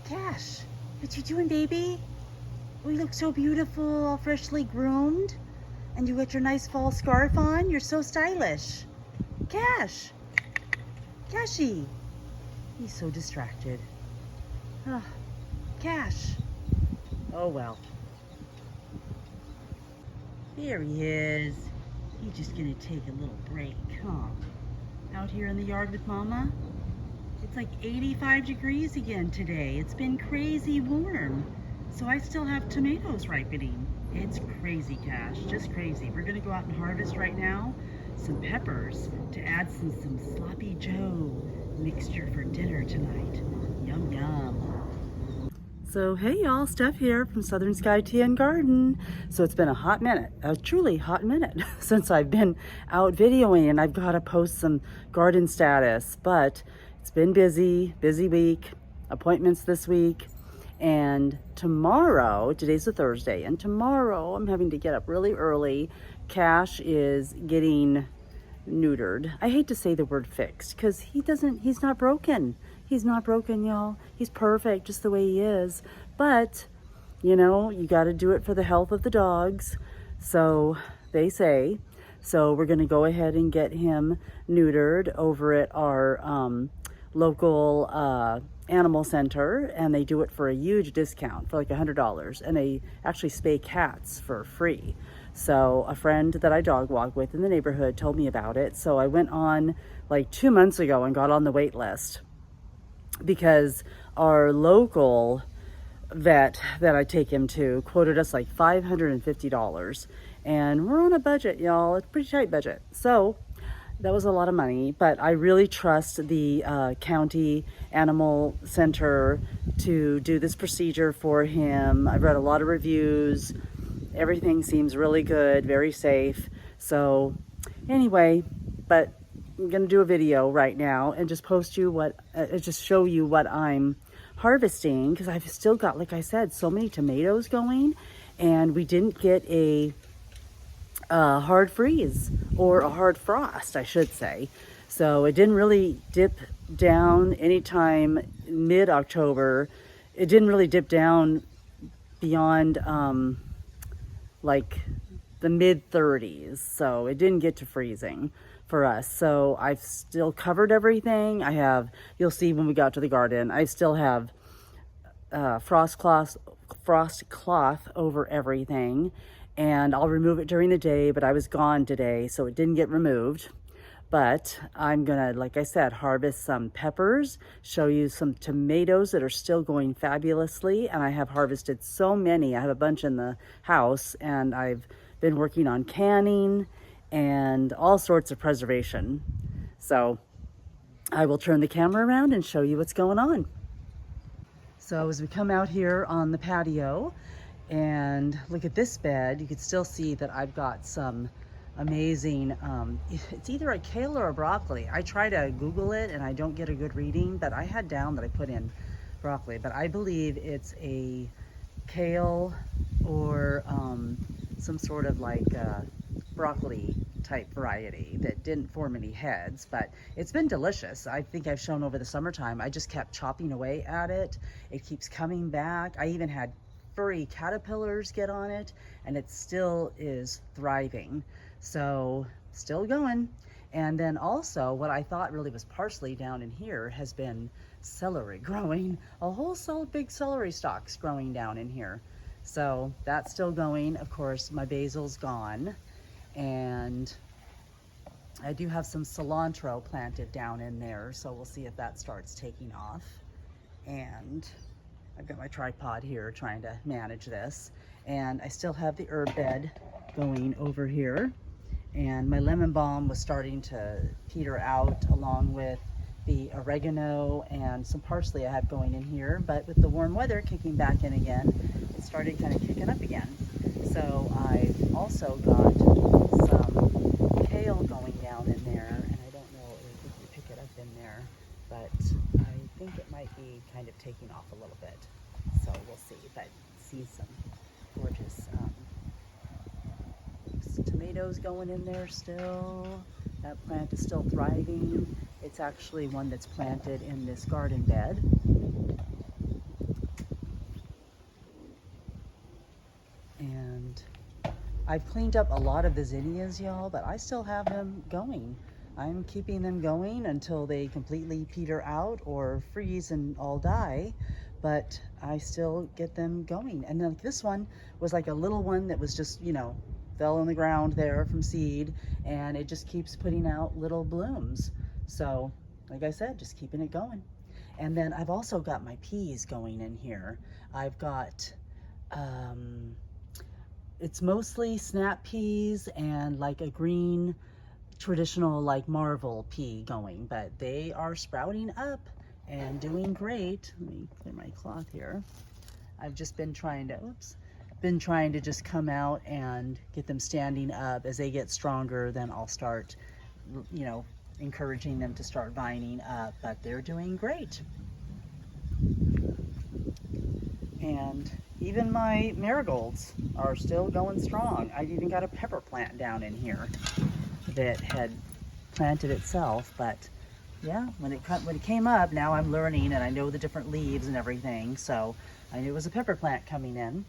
Cash, what you doing, baby? Oh, you look so beautiful, all freshly groomed. And you got your nice fall scarf on. You're so stylish. Cash. Cashy. He's so distracted. Ah, Cash. Oh, well. There he is. He's just gonna take a little break, huh? Out here in the yard with Mama. It's like 85 degrees again today. It's been crazy warm. So I still have tomatoes ripening. It's crazy, Cash, just crazy. We're gonna go out and harvest right now some peppers to add some sloppy Joe mixture for dinner tonight. Yum, yum. So hey y'all, Steph here from Southern Sky Tea and Garden. So it's been a hot minute, a truly hot minute since I've been out videoing, and I've got to post some garden status, but it's been busy week, appointments this week, and tomorrow, today's a Thursday, and tomorrow I'm having to get up really early. Cash is getting neutered. I hate to say the word fixed because he's not broken. He's not broken, y'all. He's perfect just the way he is. But, you know, you got to do it for the health of the dogs. So they say. So we're going to go ahead and get him neutered over at our local animal center. And they do it for a huge discount for like $100. And they actually spay cats for free. So a friend that I dog walk with in the neighborhood told me about it. So I went on like 2 months ago and got on the wait list, because our local vet that I take him to quoted us like $550, and we're on a budget, y'all. It's a pretty tight budget. So that was a lot of money, but I really trust the county animal center to do this procedure for him. I've read a lot of reviews. Everything seems really good, very safe. So anyway, but I'm gonna do a video right now and just post you just show you what I'm harvesting, because I've still got, like I said, so many tomatoes going, and we didn't get a hard freeze, or a hard frost, I should say. So it didn't really dip down anytime mid-October. It didn't really dip down beyond like the mid 30s. So it didn't get to freezing for us. So I've still covered everything. You'll see when we got to the garden, I still have frost cloth over everything, and I'll remove it during the day, but I was gone today, so it didn't get removed. But I'm gonna, like I said, harvest some peppers, show you some tomatoes that are still going fabulously, and I have harvested so many. I have a bunch in the house, and I've been working on canning and all sorts of preservation. So I will turn the camera around and show you what's going on. So as we come out here on the patio and look at this bed, you can still see that I've got some amazing, it's either a kale or a broccoli. I try to Google it and I don't get a good reading, but I had down that I put in broccoli, but I believe it's a kale or some sort of like broccoli type variety that didn't form any heads, but it's been delicious. I think I've shown over the summertime, I just kept chopping away at it. It keeps coming back. I even had furry caterpillars get on it, and it still is thriving. So still going. And then also what I thought really was parsley down in here has been celery growing. A whole big celery stalks growing down in here. So that's still going. Of course, my basil's gone. And I do have some cilantro planted down in there, so we'll see if that starts taking off. And I've got my tripod here trying to manage this. And I still have the herb bed going over here. And my lemon balm was starting to peter out, along with the oregano and some parsley I have going in here. But with the warm weather kicking back in again, it started kind of kicking up again. So I've also got some kale going down in there, and I don't know if you can pick it up in there, but I think it might be kind of taking off a little bit. So we'll see, but see some gorgeous tomatoes going in there still. That plant is still thriving. It's actually one that's planted in this garden bed. I've cleaned up a lot of the zinnias, y'all, but I still have them going. I'm keeping them going until they completely peter out or freeze and all die, but I still get them going. And then this one was like a little one that was just, you know, fell on the ground there from seed, and it just keeps putting out little blooms. So, like I said, just keeping it going. And then I've also got my peas going in here. I've got, it's mostly snap peas and like a green traditional like marvel pea going, but they are sprouting up and doing great. Let me clear my cloth here. I've just been trying to just come out and get them standing up. As they get stronger, then I'll start, you know, encouraging them to start vining up, but they're doing great. And even my marigolds are still going strong. I've even got a pepper plant down in here that had planted itself, but yeah, when it came up, now I'm learning and I know the different leaves and everything, so I knew it was a pepper plant coming in.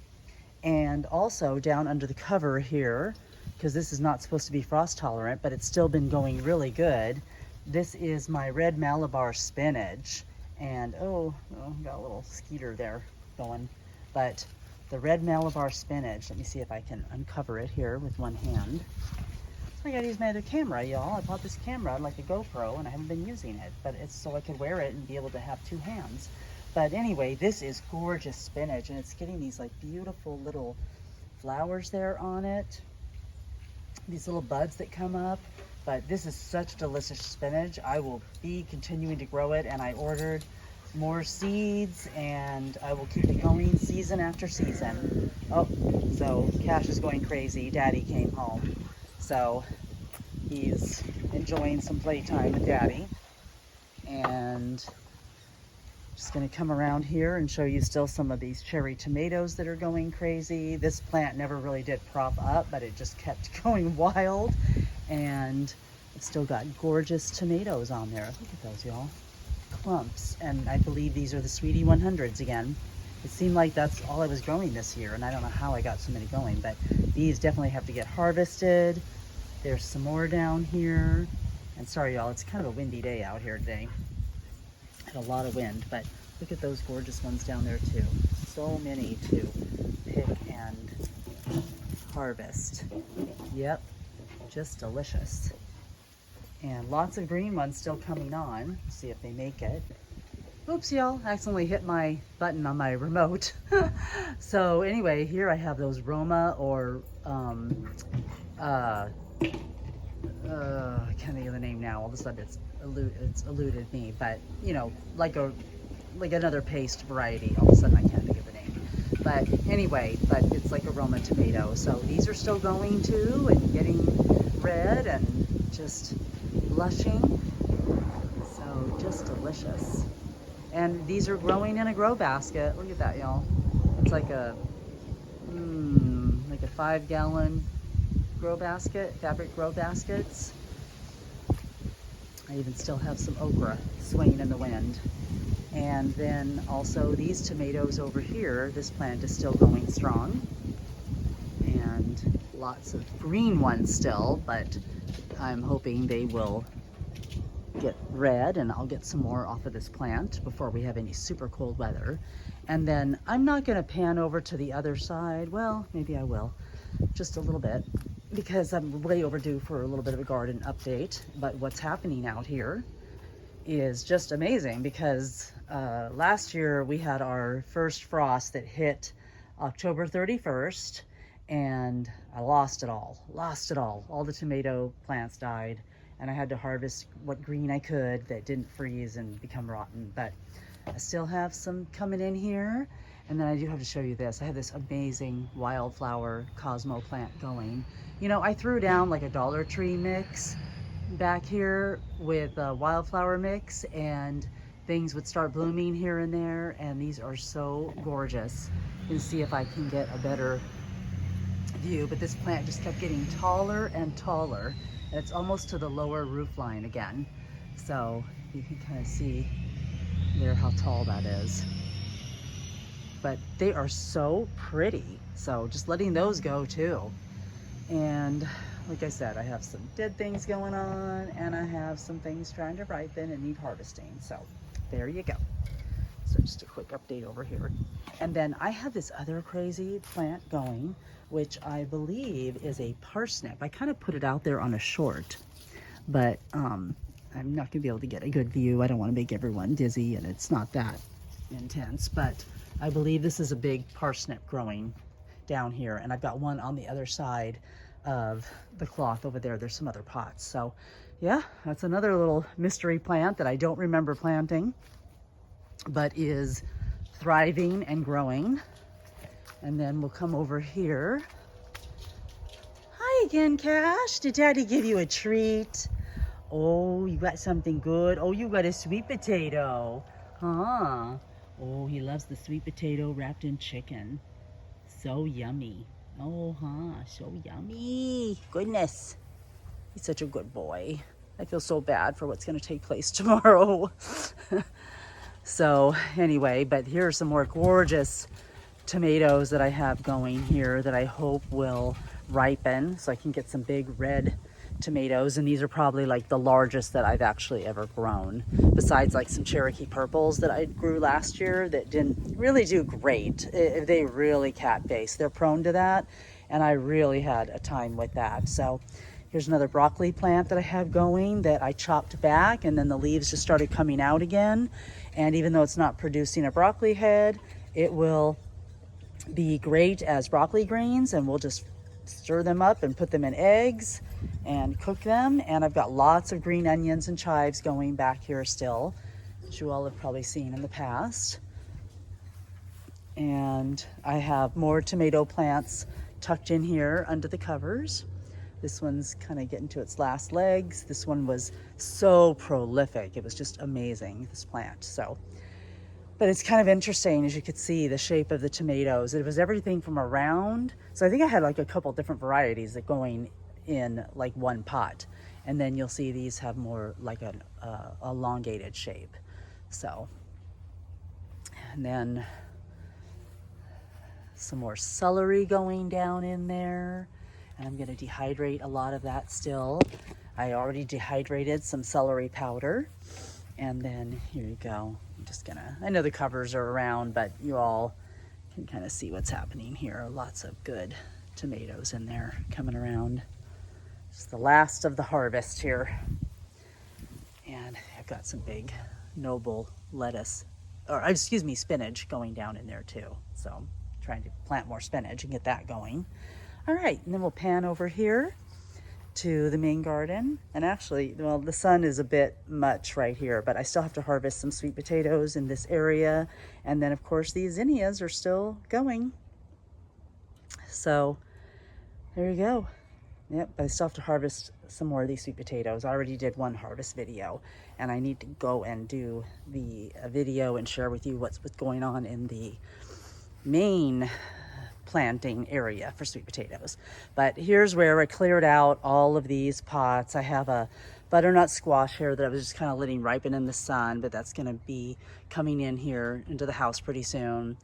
And also down under the cover here, because this is not supposed to be frost tolerant, but it's still been going really good. This is my red Malabar spinach, and oh, got a little skeeter there going, but the red Malabar spinach, let me see if I can uncover it here with one hand. I gotta use my other camera, y'all. I bought this camera like a GoPro and I haven't been using it, but it's so I could wear it and be able to have two hands. But anyway, this is gorgeous spinach, and it's getting these like beautiful little flowers there on it, these little buds that come up. But this is such delicious spinach. I will be continuing to grow it, and I ordered more seeds, and I will keep it going season after season. Oh, so Cash is going crazy. Daddy came home, so he's enjoying some playtime with Daddy. And just going to come around here and show you still some of these cherry tomatoes that are going crazy. This plant never really did prop up, but it just kept going wild, and it's still got gorgeous tomatoes on there. Look at those, y'all. Clumps. And I believe these are the Sweetie 100s again. It seemed like that's all I was growing this year, and I don't know how I got so many going, but these definitely have to get harvested. There's some more down here. And sorry, y'all, it's kind of a windy day out here today. Had a lot of wind, but look at those gorgeous ones down there too. So many to pick and harvest. Yep, just delicious. And lots of green ones still coming on. See if they make it. Oops, y'all, accidentally hit my button on my remote. So anyway, here I have those Roma, or I can't think of the name now. All of a sudden it's eluded me, but you know, like another paste variety. All of a sudden I can't think of the name. But anyway, but it's like a Roma tomato. So these are still going too and getting red and just blushing. So just delicious. And these are growing in a grow basket. Look at that, y'all. It's like a 5-gallon grow basket, fabric grow baskets. I even still have some okra swaying in the wind. And then also these tomatoes over here, this plant is still going strong. And lots of green ones still, but I'm hoping they will get red, and I'll get some more off of this plant before we have any super cold weather. And then I'm not gonna pan over to the other side. Well, maybe I will, just a little bit, because I'm way overdue for a little bit of a garden update. But what's happening out here is just amazing, because last year we had our first frost that hit October 31st, and I lost it all. All the tomato plants died, and I had to harvest what green I could that didn't freeze and become rotten. But I still have some coming in here. And then I do have to show you this. I have this amazing wildflower Cosmo plant going. You know, I threw down like a Dollar Tree mix back here with a wildflower mix, and things would start blooming here and there, and these are so gorgeous. You can see if I can get a better view, but this plant just kept getting taller and taller, and it's almost to the lower roof line again. So you can kind of see there how tall that is. But they are so pretty. So just letting those go too. And like I said, I have some dead things going on, and I have some things trying to ripen and need harvesting. So there you go. So just a quick update over here. And then I have this other crazy plant going, which I believe is a parsnip. I kind of put it out there on a short, but I'm not gonna be able to get a good view. I don't want to make everyone dizzy, and it's not that intense, but I believe this is a big parsnip growing down here, and I've got one on the other side of the cloth over there. There's some other pots. So yeah, that's another little mystery plant that I don't remember planting, but is thriving and growing. And then we'll come over here. Hi again, Cash. Did Daddy give you a treat? Oh, you got something good. Oh, you got a sweet potato, huh? Oh, he loves the sweet potato wrapped in chicken. So yummy. Oh, huh, so yummy. Goodness. He's such a good boy. I feel so bad for what's going to take place tomorrow. So anyway, but here are some more gorgeous tomatoes that I have going here that I hope will ripen so I can get some big red tomatoes. And these are probably like the largest that I've actually ever grown, besides like some Cherokee purples that I grew last year that didn't really do great. They really cat-based. They're prone to that, and I really had a time with that. So here's another broccoli plant that I have going that I chopped back, and then the leaves just started coming out again. And even though it's not producing a broccoli head, it will be great as broccoli greens, and we'll just stir them up and put them in eggs and cook them. And I've got lots of green onions and chives going back here still, which you all have probably seen in the past. And I have more tomato plants tucked in here under the covers. This one's kind of getting to its last legs. This one was so prolific. It was just amazing, this plant. So, but it's kind of interesting, as you could see, the shape of the tomatoes. It was everything from a round. So I think I had like a couple different varieties that going in like one pot. And then you'll see these have more like an elongated shape. So, and then some more celery going down in there. And I'm going to dehydrate a lot of that still. I already dehydrated some celery powder. And then here you go. I'm just gonna, I know the covers are around, but you all can kind of see what's happening here. Lots of good tomatoes in there coming around. It's the last of the harvest here. And I've got some big noble lettuce, or excuse me, spinach going down in there too. So I'm trying to plant more spinach and get that going. All right, and then we'll pan over here to the main garden. And actually, well, the sun is a bit much right here, but I still have to harvest some sweet potatoes in this area. And then of course these zinnias are still going. So there you go. Yep, but I still have to harvest some more of these sweet potatoes. I already did one harvest video, and I need to go and do the video and share with you what's going on in the main planting area for sweet potatoes. But here's where I cleared out all of these pots. I have a butternut squash here that I was just kind of letting ripen in the sun, but that's going to be coming in here into the house pretty soon.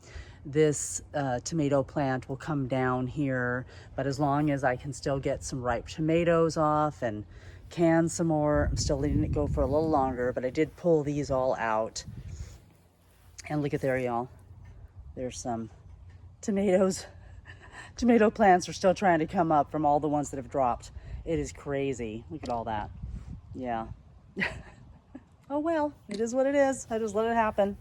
This tomato plant will come down here, but as long as I can still get some ripe tomatoes off and can some more, I'm still letting it go for a little longer. But I did pull these all out, and look at there, y'all. There's some tomatoes. Tomato plants are still trying to come up from all the ones that have dropped. It is crazy. Look at all that. Yeah. Oh well, it is what it is. I just let it happen.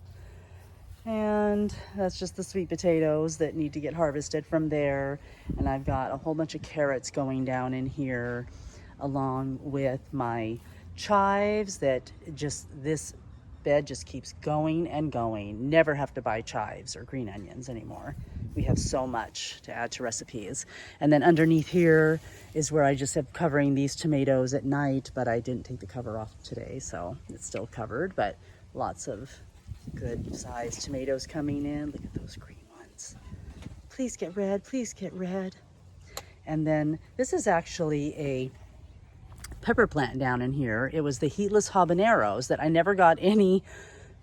And that's just the sweet potatoes that need to get harvested from there. And I've got a whole bunch of carrots going down in here, along with my chives that just, this bed just keeps going and going. Never have to buy chives or green onions anymore. We have so much to add to recipes. And then underneath here is where I just have covering these tomatoes at night, but I didn't take the cover off today, so it's still covered. But lots of good sized tomatoes coming in. Look at those green ones. Please get red, please get red. And then this is actually a pepper plant down in here. It was the heatless habaneros that I never got any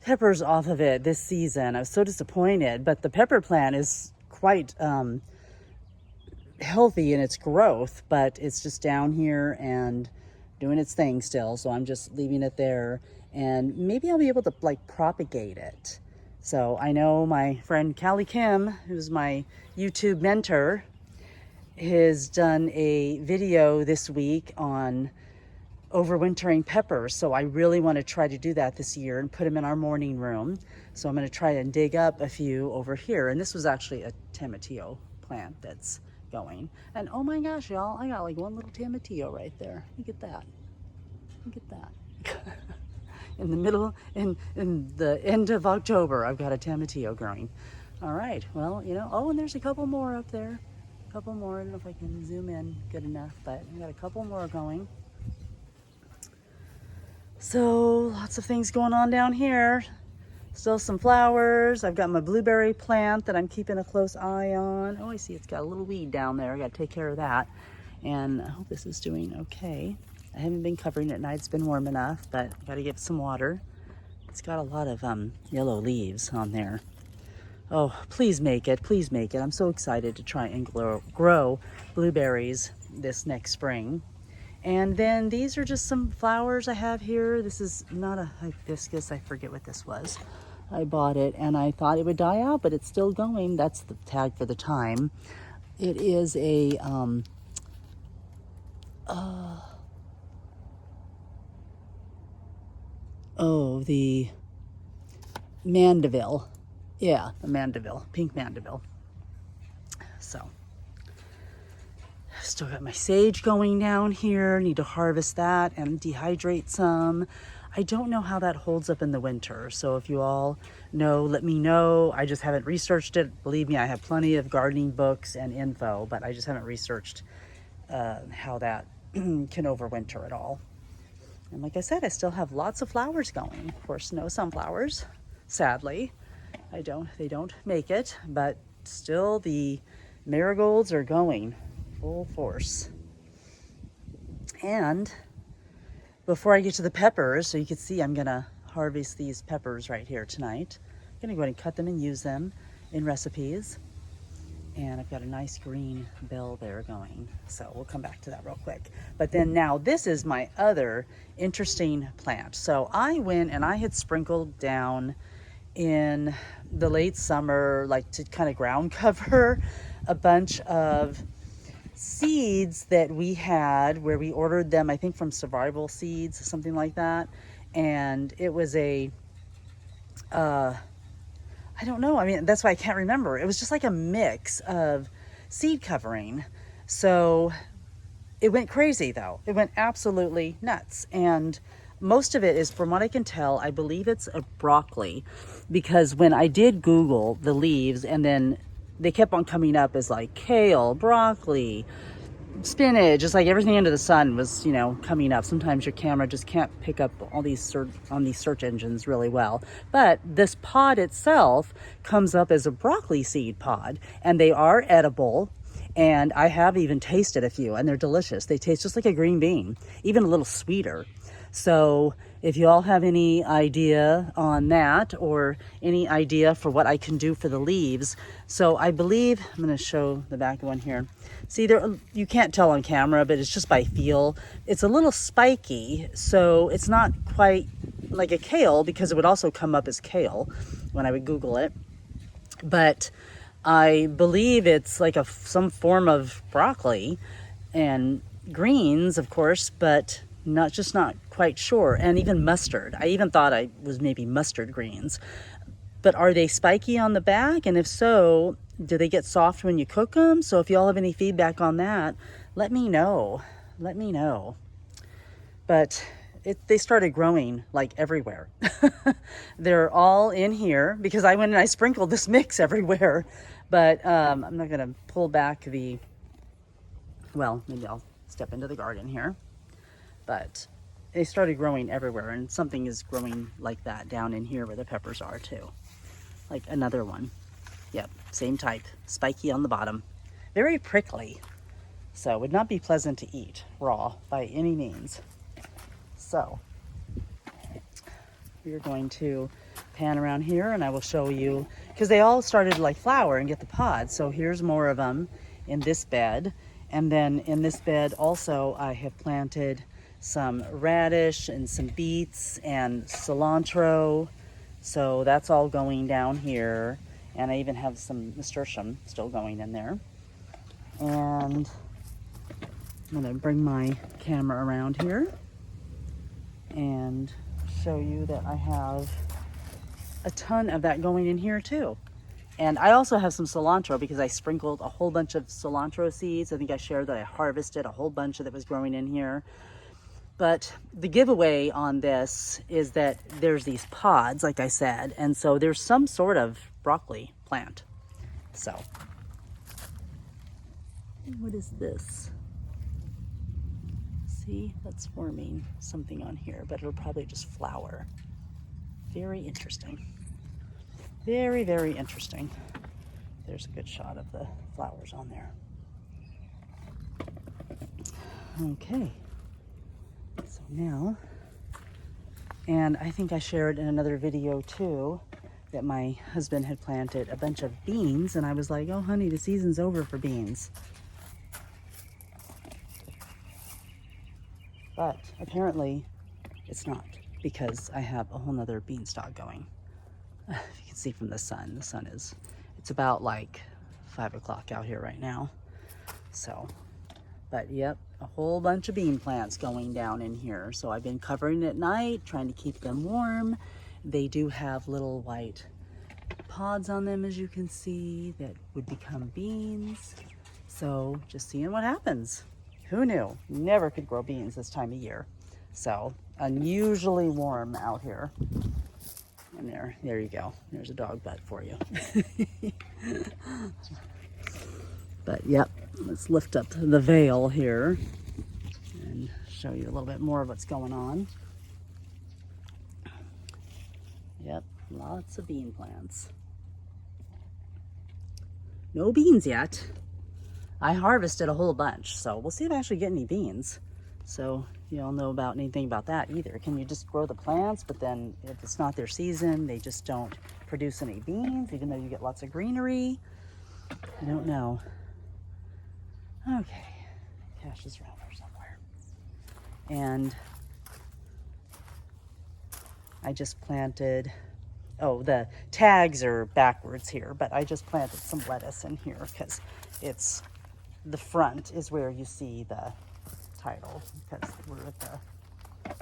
peppers off of it this season. I was so disappointed, but the pepper plant is quite healthy in its growth, but it's just down here and doing its thing still. So I'm just leaving it there, and maybe I'll be able to like propagate it. So I know my friend Callie Kim, who's my YouTube mentor, has done a video this week on overwintering peppers. So I really want to try to do that this year and put them in our morning room. So I'm going to try and dig up a few over here. And this was actually a tomatillo plant that's going. And oh my gosh, y'all, I got like one little tomatillo right there. Look at that. Look at that. In the middle, in the end of October, I've got a tomatillo growing. All right, well, you know, oh, and there's a couple more up there. A couple more. I don't know if I can zoom in good enough, but I've got a couple more going. So lots of things going on down here. Still some flowers. I've got my blueberry plant that I'm keeping a close eye on. Oh, I see it's got a little weed down there. I got to take care of that. And I hope this is doing okay. I haven't been covering it at night. It's been warm enough, but I got to give it some water. It's got a lot of yellow leaves on there. Oh, please make it. Please make it. I'm so excited to try and grow blueberries this next spring. And then these are just some flowers I have here. This is not a hibiscus. I forget what this was. I bought it and I thought it would die out, but it's still going. That's the tag for the time. It is a the Mandeville. Yeah, the Mandeville, pink Mandeville. So, still got my sage going down here. Need to harvest that and dehydrate some. I don't know how that holds up in the winter. So if you all know, let me know. I just haven't researched it. Believe me, I have plenty of gardening books and info, but I just haven't researched how that can overwinter at all. And like I said, I still have lots of flowers going. Of course, no sunflowers, sadly. They don't make it, but still the marigolds are going full force. And before I get to the peppers, so you can see I'm gonna harvest these peppers right here tonight. I'm gonna go ahead and cut them and use them in recipes. And I've got a nice green bell there going. So we'll come back to that real quick. But then now this is my other interesting plant. So I went and I had sprinkled down in the late summer, like to kind of ground cover a bunch of seeds that we had where we ordered them, I think from Survival Seeds, something like that. And it was a, I don't know. I mean, that's why I can't remember. It was just like a mix of seed covering. So it went crazy though. It went absolutely nuts. And most of it is, from what I can tell, I believe it's a broccoli, because when I did Google the leaves, and then they kept on coming up as like kale, broccoli, spinach, just like everything under the sun was, you know, coming up. Sometimes your camera just can't pick up all these on these search engines really well. But this pod itself comes up as a broccoli seed pod, and they are edible. And I have even tasted a few, and they're delicious. They taste just like a green bean, even a little sweeter. So if you all have any idea on that, or any idea for what I can do for the leaves. So I believe, I'm going to show the back one here. See, there, you can't tell on camera, but it's just by feel. It's a little spiky, so it's not quite like a kale, because it would also come up as kale when I would Google it. But I believe it's like some form of broccoli and greens, of course, but not quite sure. And even mustard. I even thought I was maybe mustard greens. But are they spiky on the back? And if so, do they get soft when you cook them? So if you all have any feedback on that, let me know. Let me know. But they started growing like everywhere. They're all in here because I went and I sprinkled this mix everywhere. But I'm not going to pull back well, maybe I'll step into the garden here. But they started growing everywhere, and something is growing like that down in here where the peppers are too. Like another one. Yep, same type. Spiky on the bottom. Very prickly. So would not be pleasant to eat raw by any means. So we're going to pan around here and I will show you, because they all started to like flower and get the pods. So here's more of them in this bed. And then in this bed also I have planted some radish and some beets and cilantro. So that's all going down here. And I even have some nasturtium still going in there. And I'm gonna bring my camera around here and show you that I have a ton of that going in here too. And I also have some cilantro because I sprinkled a whole bunch of cilantro seeds. I think I shared that I harvested a whole bunch that was growing in here. But the giveaway on this is that there's these pods, like I said, and so there's some sort of broccoli plant. So, what is this? See, that's forming something on here, but it'll probably just flower. Very interesting. Very, very interesting. There's a good shot of the flowers on there. Okay. So now, and I think I shared in another video too, that my husband had planted a bunch of beans, and I was like, oh honey, the season's over for beans. But apparently it's not, because I have a whole nother beanstalk going. If you can see from the sun is, it's about like 5 o'clock out here right now. So, but yep, a whole bunch of bean plants going down in here. So I've been covering at night, trying to keep them warm. They do have little white pods on them, as you can see, that would become beans. So just seeing what happens. Who knew? Never could grow beans this time of year. So unusually warm out here. And there you go. There's a dog butt for you. But yep, let's lift up the veil here and show you a little bit more of what's going on. Yep, lots of bean plants. No beans yet. I harvested a whole bunch, so we'll see if I actually get any beans. So you don't know about anything about that either. Can you just grow the plants, but then if it's not their season, they just don't produce any beans, even though you get lots of greenery? I don't know. Okay, Cash is around here somewhere. And I just planted, oh, the tags are backwards here, but I just planted some lettuce in here because it's, the front is where you see the title, because we're at the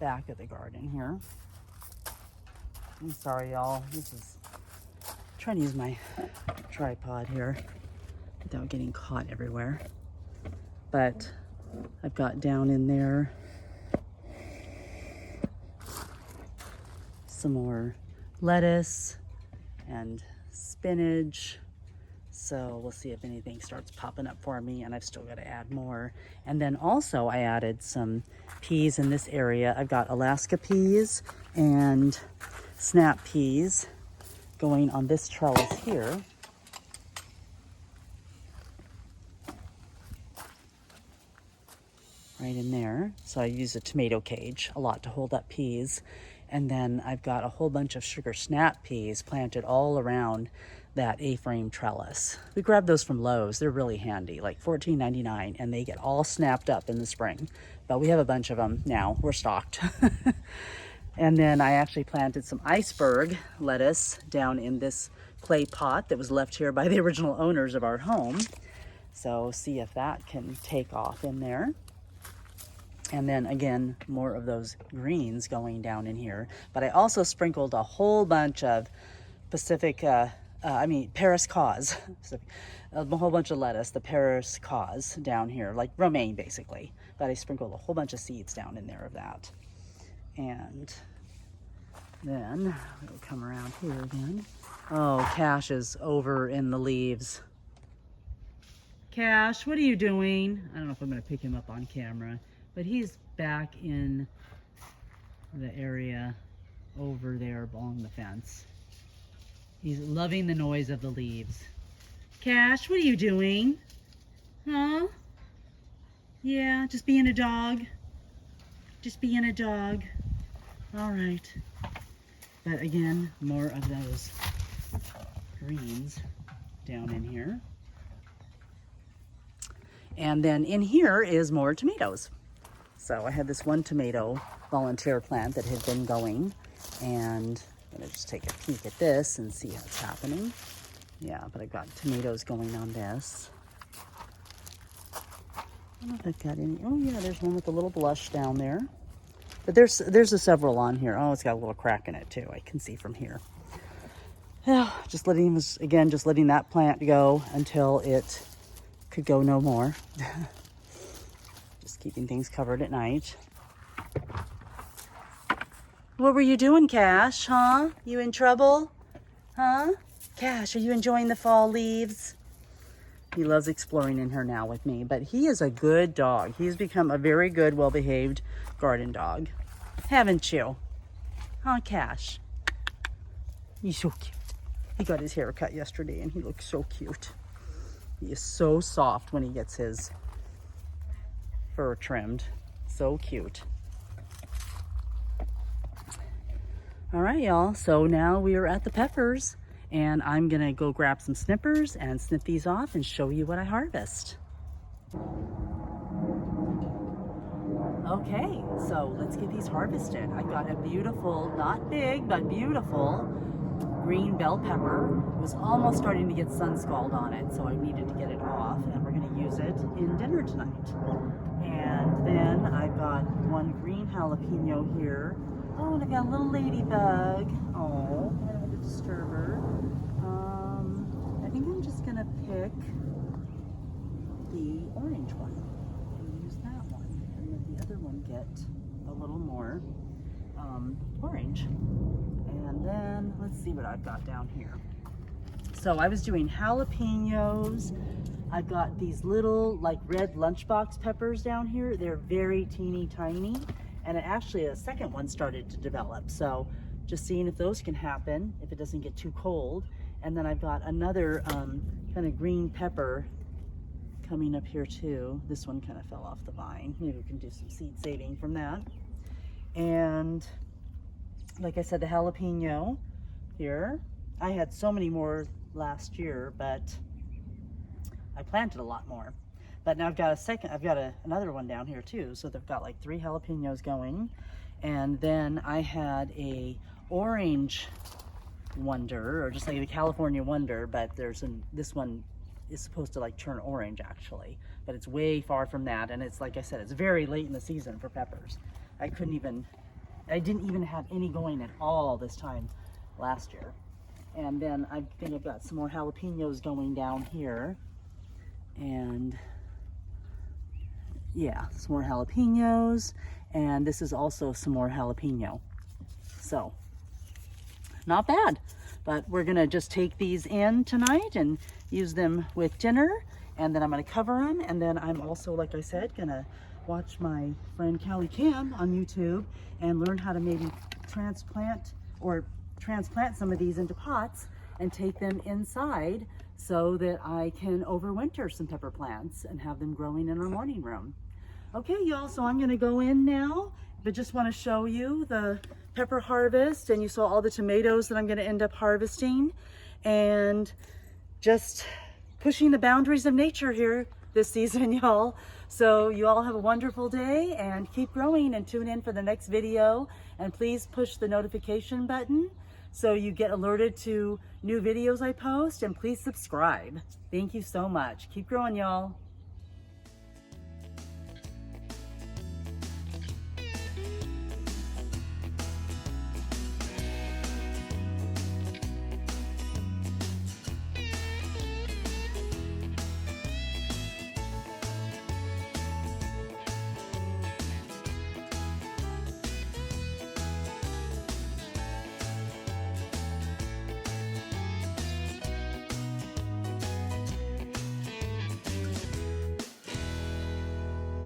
back of the garden here. I'm sorry, y'all. This is, I'm trying to use my tripod here without getting caught everywhere. But I've got down in there some more lettuce and spinach. So we'll see if anything starts popping up for me, and I've still got to add more. And then also I added some peas in this area. I've got Alaska peas and snap peas going on this trellis here. Right in there. So I use a tomato cage a lot to hold up peas. And then I've got a whole bunch of sugar snap peas planted all around that A-frame trellis. We grabbed those from Lowe's. They're really handy, like $14.99, and they get all snapped up in the spring. But we have a bunch of them now. We're stocked. And then I actually planted some iceberg lettuce down in this clay pot that was left here by the original owners of our home. So see if that can take off in there. And then again, more of those greens going down in here. But I also sprinkled a whole bunch of Paris cause, so a whole bunch of lettuce, the Paris cause down here, like romaine basically. But I sprinkled a whole bunch of seeds down in there of that. And then we'll come around here again. Oh, Cash is over in the leaves. Cash, what are you doing? I don't know if I'm going to pick him up on camera, but he's back in the area over there along the fence. He's loving the noise of the leaves. Cash, what are you doing? Huh? Yeah, just being a dog. Just being a dog. All right. But again, more of those greens down in here. And then in here is more tomatoes. So I had this one tomato volunteer plant that had been going, and I'm gonna just take a peek at this and see how it's happening. Yeah, but I've got tomatoes going on this. I don't know if I've got any. Oh yeah, there's one with a little blush down there. But there's several on here. Oh, it's got a little crack in it too. I can see from here. Yeah, just letting that plant go until it could go no more. Just keeping things covered at night. What were you doing, Cash? Huh? You in trouble? Huh? Cash, are you enjoying the fall leaves? He loves exploring in here now with me, but he is a good dog. He's become a very good, well-behaved garden dog. Haven't you? Huh, Cash? He's so cute. He got his hair cut yesterday and he looks so cute. He is so soft when he gets his fur trimmed. So cute. All right, y'all. So now we are at the peppers, and I'm gonna go grab some snippers and snip these off and show you what I harvest. Okay, so let's get these harvested. I got a beautiful, not big, but beautiful green bell pepper. It was almost starting to get sun scald on it, so I needed to get it off, and we're gonna use it in dinner tonight. And then I've got one green jalapeno here. Oh, and I've got a little ladybug. Oh, I don't want to disturb her. I think I'm just gonna pick the orange one and use that one, and let the other one get a little more orange. And then let's see what I've got down here. So I was doing jalapenos. I've got these little like red lunchbox peppers down here. They're very teeny tiny, and actually a second one started to develop. So just seeing if those can happen, if it doesn't get too cold. And then I've got another kind of green pepper coming up here too. This one kind of fell off the vine. Maybe we can do some seed saving from that. And like I said, the jalapeno here. I had so many more last year, but I planted a lot more. But now I've got another one down here too. So they've got like 3 jalapenos going. And then I had a orange wonder, or just like the California wonder, but this one is supposed to like turn orange actually, but it's way far from that. And it's like I said, it's very late in the season for peppers. I didn't even have any going at all this time last year. And then I think I've got some more jalapenos going down here. And yeah, some more jalapenos. And this is also some more jalapeno. So, not bad. But we're gonna just take these in tonight and use them with dinner. And then I'm gonna cover them. And then I'm also, like I said, gonna watch my friend Callie Kim on YouTube and learn how to maybe transplant some of these into pots and take them inside so that I can overwinter some pepper plants and have them growing in our morning room. Okay, y'all, so I'm gonna go in now, but just wanna show you the pepper harvest, and you saw all the tomatoes that I'm gonna end up harvesting, and just pushing the boundaries of nature here this season, y'all. So you all have a wonderful day and keep growing, and tune in for the next video, and please push the notification button so you get alerted to new videos I post, and please subscribe. Thank you so much. Keep growing, y'all.